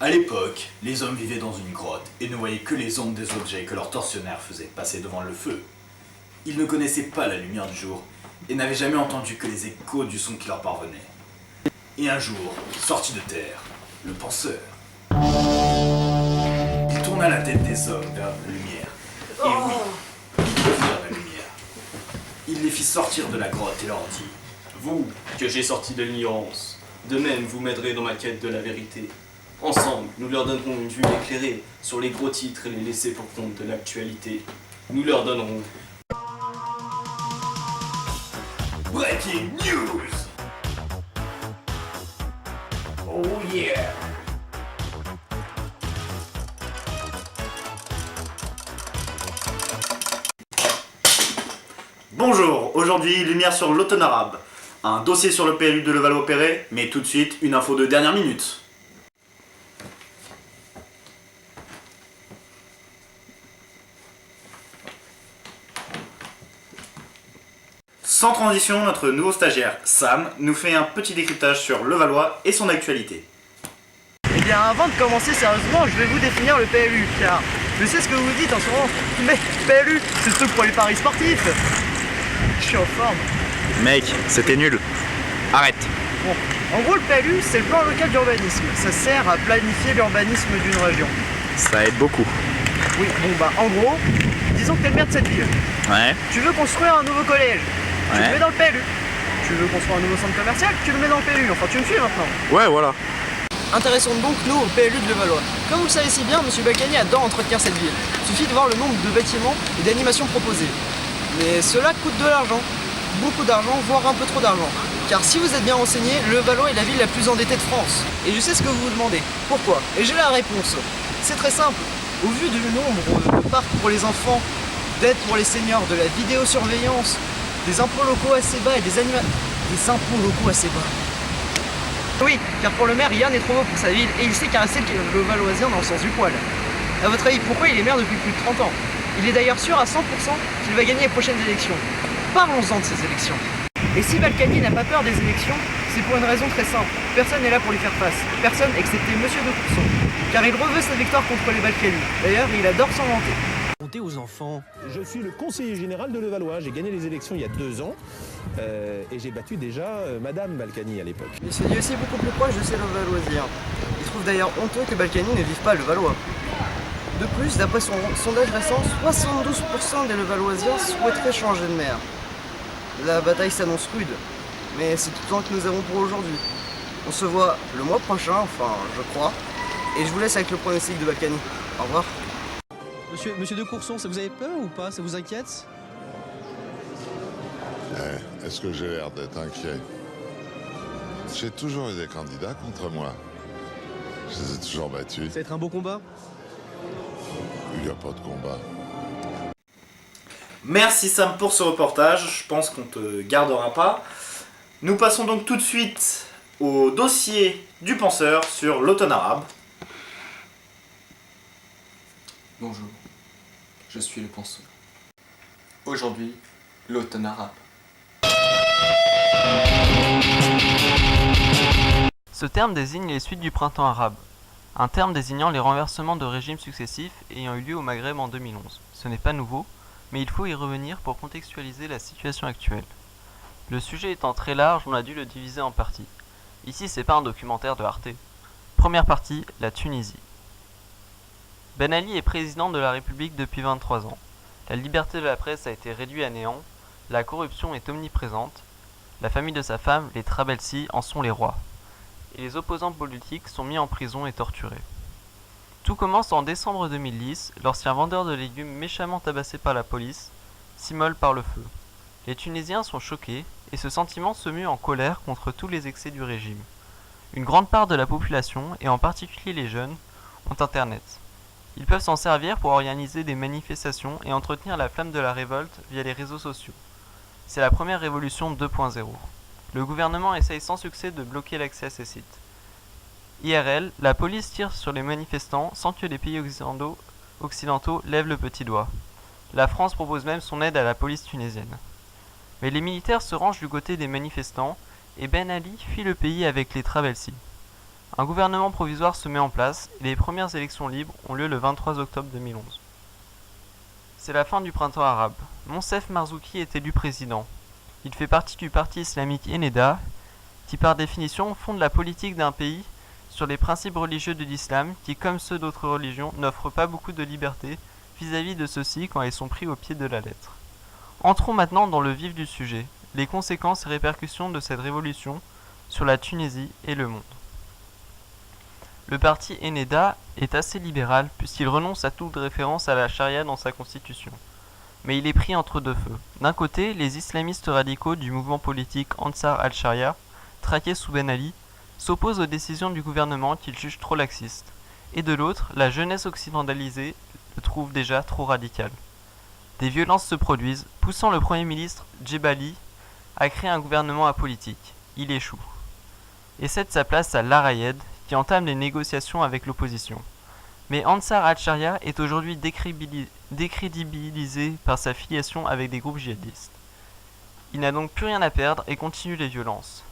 À l'époque, les hommes vivaient dans une grotte et ne voyaient que les ombres des objets que leurs tortionnaires faisaient passer devant le feu. Ils ne connaissaient pas la lumière du jour et n'avaient jamais entendu que les échos du son qui leur parvenait. Et un jour, sorti de terre, le penseur, il tourna la tête des hommes vers la lumière. Et oui, ils virent la lumière. Il les fit sortir de la grotte et leur dit: Vous, que j'ai sorti de l'ignorance, de même vous m'aiderez dans ma quête de la vérité. Ensemble, nous leur donnerons une vue éclairée sur les gros titres et les laissés pour compte de l'actualité. Nous leur donnerons Breaking News! Oh yeah! Bonjour, aujourd'hui lumière sur l'automne arabe. Un dossier sur le PLU de Levallois-Perret, mais tout de suite une info de dernière minute. Sans transition, notre nouveau stagiaire, Sam, nous fait un petit décryptage sur Levallois et son actualité. Eh bien, avant de commencer sérieusement, je vais vous définir le PLU, car je sais ce que vous dites en ce moment, mais PLU, c'est ce truc pour les paris sportifs. Je suis en forme. Mec, c'était nul. Arrête. Bon, en gros, le PLU, c'est le plan local d'urbanisme. Ça sert à planifier l'urbanisme d'une région. Ça aide beaucoup. Oui, bon bah, en gros, disons que t'es le maire de cette ville. Ouais. Tu veux construire un nouveau collège. Tu Ouais. le mets dans le PLU. Tu veux construire un nouveau centre commercial, tu le mets dans le PLU. Enfin, tu me suis maintenant. Ouais, voilà. Intéressons donc nous au PLU de Levallois. Comme vous le savez si bien, M. Balkany adore entretenir cette ville. Il suffit de voir le nombre de bâtiments et d'animations proposées. Mais cela coûte de l'argent. Beaucoup d'argent, voire un peu trop d'argent. Car si vous êtes bien renseigné, Levallois est la ville la plus endettée de France. Et je sais ce que vous vous demandez. Pourquoi? Et j'ai la réponse. C'est très simple. Au vu du nombre de parcs pour les enfants, d'aides pour les seniors, de la vidéosurveillance, des impôts locaux assez bas et des impôts locaux assez bas. Oui, car pour le maire, rien n'est trop beau pour sa ville et il sait caresser le Valoisien dans le sens du poil. A votre avis, pourquoi il est maire depuis plus de 30 ans? Il est d'ailleurs sûr à 100% qu'il va gagner les prochaines élections. Parlons-en de ces élections. Et si Balkany n'a pas peur des élections, c'est pour une raison très simple. Personne n'est là pour lui faire face. Personne excepté Monsieur de Courson. Car il reveut sa victoire contre les Balkany. D'ailleurs, il adore s'en vanter. Comptez aux enfants. Je suis le conseiller général de Levallois. J'ai gagné les élections il y a 2 ans et j'ai battu déjà Madame Balkany à l'époque. Il se dit aussi beaucoup plus proche de ses Levalloisiens. Il trouve d'ailleurs honteux que Balkany ne vive pas à Levallois. De plus, d'après son sondage récent, 72% des Levalloisiens souhaiteraient changer de maire. La bataille s'annonce rude, mais c'est tout le temps que nous avons pour aujourd'hui. On se voit le mois prochain, enfin je crois, et je vous laisse avec le pronostic de Balkany. Au revoir. Monsieur de Courson, ça vous avez peur ou pas? Ça vous inquiète? Est-ce que j'ai l'air d'être inquiet? J'ai toujours eu des candidats contre moi. Je les ai toujours battus. Ça va être un beau combat? Il n'y a pas de combat. Merci Sam pour ce reportage, je pense qu'on te gardera pas. Nous passons donc tout de suite au dossier du penseur sur l'automne arabe. Bonjour, je suis le penseur. Aujourd'hui, l'automne arabe. Ce terme désigne les suites du printemps arabe, un terme désignant les renversements de régimes successifs ayant eu lieu au Maghreb en 2011. Ce n'est pas nouveau, mais il faut y revenir pour contextualiser la situation actuelle. Le sujet étant très large, on a dû le diviser en parties. Ici, c'est pas un documentaire de Arte. Première partie, la Tunisie. Ben Ali est président de la République depuis 23 ans. La liberté de la presse a été réduite à néant, la corruption est omniprésente, la famille de sa femme, les Trabelsi, en sont les rois. Et les opposants politiques sont mis en prison et torturés. Tout commence en décembre 2010, lorsqu'un vendeur de légumes méchamment tabassé par la police s'immole par le feu. Les Tunisiens sont choqués, et ce sentiment se mue en colère contre tous les excès du régime. Une grande part de la population, et en particulier les jeunes, ont Internet. Ils peuvent s'en servir pour organiser des manifestations et entretenir la flamme de la révolte via les réseaux sociaux. C'est la première révolution 2.0. Le gouvernement essaye sans succès de bloquer l'accès à ces sites. IRL, la police tire sur les manifestants sans que les pays occidentaux lèvent le petit doigt. La France propose même son aide à la police tunisienne. Mais les militaires se rangent du côté des manifestants et Ben Ali fuit le pays avec les Trabelsi. Un gouvernement provisoire se met en place et les premières élections libres ont lieu le 23 octobre 2011. C'est la fin du printemps arabe. Monsef Marzouki est élu président. Il fait partie du parti islamique Ennahda, qui par définition fonde la politique d'un pays sur les principes religieux de l'islam qui, comme ceux d'autres religions, n'offrent pas beaucoup de liberté vis-à-vis de ceux-ci quand ils sont pris au pied de la lettre. Entrons maintenant dans le vif du sujet, les conséquences et répercussions de cette révolution sur la Tunisie et le monde. Le parti Ennahda est assez libéral puisqu'il renonce à toute référence à la charia dans sa constitution. Mais il est pris entre deux feux. D'un côté, les islamistes radicaux du mouvement politique Ansar al-Sharia, traqués sous Ben Ali, s'opposent aux décisions du gouvernement qu'ils jugent trop laxistes. Et de l'autre, la jeunesse occidentalisée le trouve déjà trop radical. Des violences se produisent, poussant le Premier ministre Djebali à créer un gouvernement apolitique. Il échoue. Et cède sa place à Larayed, qui entame les négociations avec l'opposition. Mais Ansar al-Sharia est aujourd'hui décrédibilisé par sa filiation avec des groupes djihadistes. Il n'a donc plus rien à perdre et continue les violences.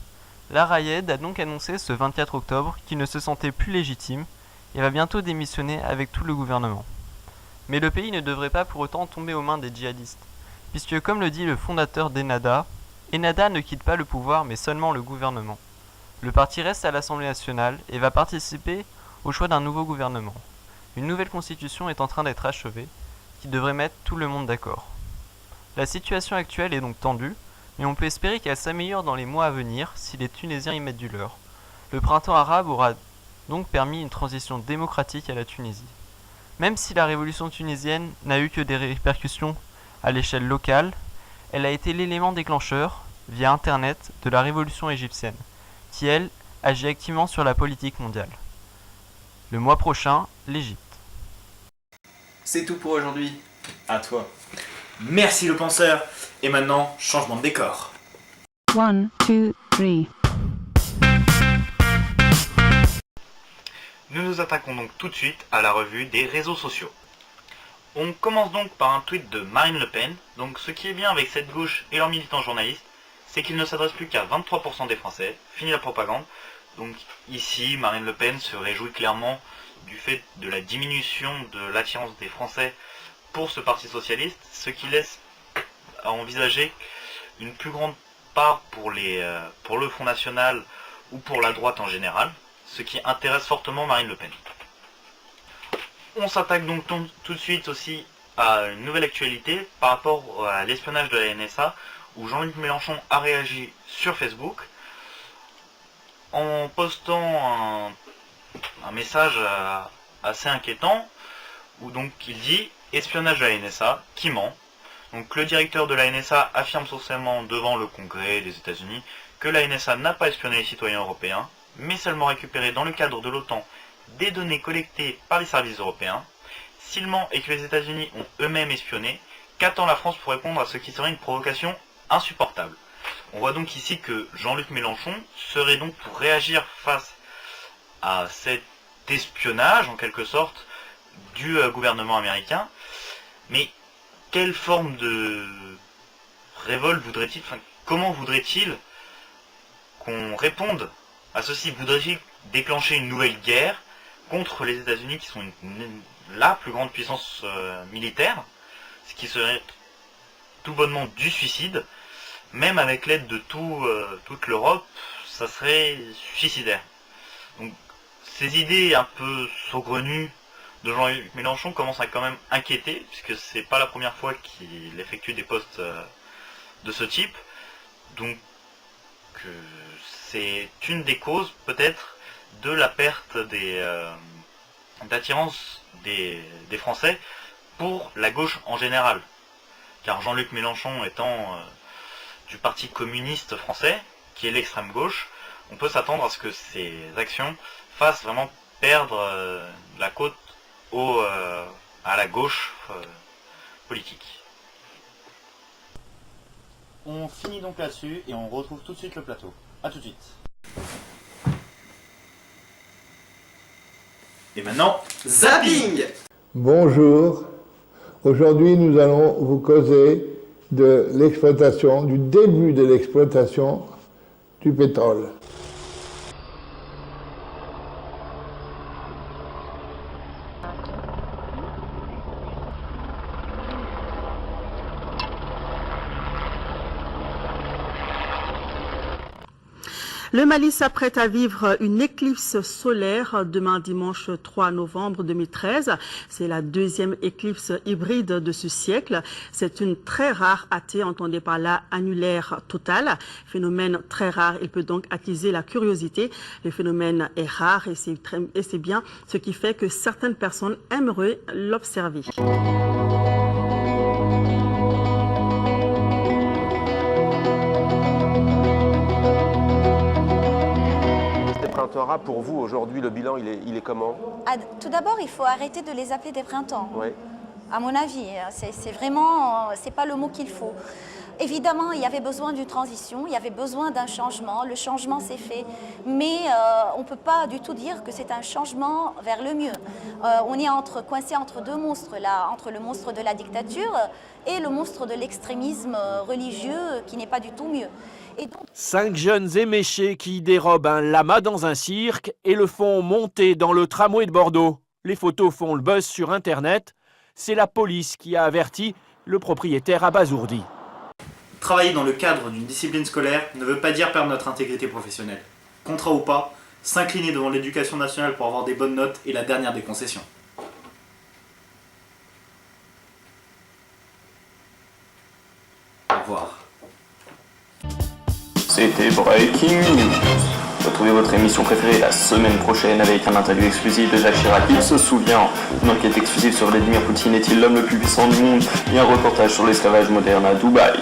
Larayed a donc annoncé ce 24 octobre qu'il ne se sentait plus légitime et va bientôt démissionner avec tout le gouvernement. Mais le pays ne devrait pas pour autant tomber aux mains des djihadistes, puisque comme le dit le fondateur d'Ennahda, Ennahda ne quitte pas le pouvoir mais seulement le gouvernement. Le parti reste à l'Assemblée nationale et va participer au choix d'un nouveau gouvernement. Une nouvelle constitution est en train d'être achevée, qui devrait mettre tout le monde d'accord. La situation actuelle est donc tendue, mais on peut espérer qu'elle s'améliore dans les mois à venir si les Tunisiens y mettent du leur. Le printemps arabe aura donc permis une transition démocratique à la Tunisie. Même si la révolution tunisienne n'a eu que des répercussions à l'échelle locale, elle a été l'élément déclencheur, via Internet, de la révolution égyptienne, qui, elle, agit activement sur la politique mondiale. Le mois prochain, l'Égypte. C'est tout pour aujourd'hui. À toi. Merci le penseur. Et maintenant, changement de décor. 1, 2, 3. Nous nous attaquons donc tout de suite à la revue des réseaux sociaux. On commence donc par un tweet de Marine Le Pen. Donc ce qui est bien avec cette gauche et leurs militants journalistes, c'est qu'ils ne s'adressent plus qu'à 23% des Français. Fini la propagande. Donc ici, Marine Le Pen se réjouit clairement du fait de la diminution de l'attirance des Français pour ce parti socialiste, ce qui laisse à envisager une plus grande part pour le Front National ou pour la droite en général, ce qui intéresse fortement Marine Le Pen. On s'attaque donc tout de suite aussi à une nouvelle actualité par rapport à l'espionnage de la NSA, où Jean-Luc Mélenchon a réagi sur Facebook en postant un message assez inquiétant, où donc il dit « Espionnage de la NSA, qui ment ?» Donc le directeur de la NSA affirme socialement devant le Congrès des États-Unis que la NSA n'a pas espionné les citoyens européens, mais seulement récupéré dans le cadre de l'OTAN des données collectées par les services européens. S'il ment et que les États-Unis ont eux-mêmes espionné, qu'attend la France pour répondre à ce qui serait une provocation insupportable? On voit donc ici que Jean-Luc Mélenchon serait donc pour réagir face à cet espionnage, en quelque sorte, du gouvernement américain. Mais quelle forme de révolte voudrait-il, comment voudrait-il qu'on réponde à ceci? Voudrait-il déclencher une nouvelle guerre contre les États-Unis, qui sont la plus grande puissance militaire, ce qui serait tout bonnement du suicide? Même avec l'aide de toute l'Europe, ça serait suicidaire. Donc ces idées un peu saugrenues de Jean-Luc Mélenchon commencent à quand même inquiéter, puisque c'est pas la première fois qu'il effectue des postes de ce type. Donc c'est une des causes peut-être de la perte d'attirance des Français pour la gauche en général. Car Jean-Luc Mélenchon étant du Parti communiste français, qui est l'extrême gauche, on peut s'attendre à ce que ces actions fassent vraiment perdre la côte à la gauche politique. On finit donc là-dessus et on retrouve tout de suite le plateau. A tout de suite. Et maintenant, Zapping! Bonjour. Aujourd'hui, nous allons vous causer de l'exploitation, du début de l'exploitation du pétrole. Le Mali s'apprête à vivre une éclipse solaire demain dimanche 3 novembre 2013. C'est la deuxième éclipse hybride de ce siècle. C'est une très rare AT, entendez par là annulaire totale. Phénomène très rare, il peut donc attiser la curiosité. Le phénomène est rare et c'est bien ce qui fait que certaines personnes aimeraient l'observer. Pour vous, aujourd'hui, le bilan, il est comment? Tout d'abord, il faut arrêter de les appeler des printemps. Oui. À mon avis, c'est vraiment, c'est pas le mot qu'il faut. Évidemment, il y avait besoin d'une transition, il y avait besoin d'un changement. Le changement s'est fait, mais on ne peut pas du tout dire que c'est un changement vers le mieux. On est coincé entre deux monstres, là, entre le monstre de la dictature et le monstre de l'extrémisme religieux qui n'est pas du tout mieux. Et donc... 5 jeunes éméchés qui dérobent un lama dans un cirque et le font monter dans le tramway de Bordeaux. Les photos font le buzz sur Internet. C'est la police qui a averti le propriétaire abasourdi. Travailler dans le cadre d'une discipline scolaire ne veut pas dire perdre notre intégrité professionnelle. Contrat ou pas, s'incliner devant l'éducation nationale pour avoir des bonnes notes est la dernière des concessions. Au revoir. C'était Breaking News. Retrouvez votre émission préférée la semaine prochaine avec un interview exclusif de Jacques Chirac. Il se souvient, une enquête exclusive sur Vladimir Poutine est-il l'homme le plus puissant du monde et un reportage sur l'esclavage moderne à Dubaï.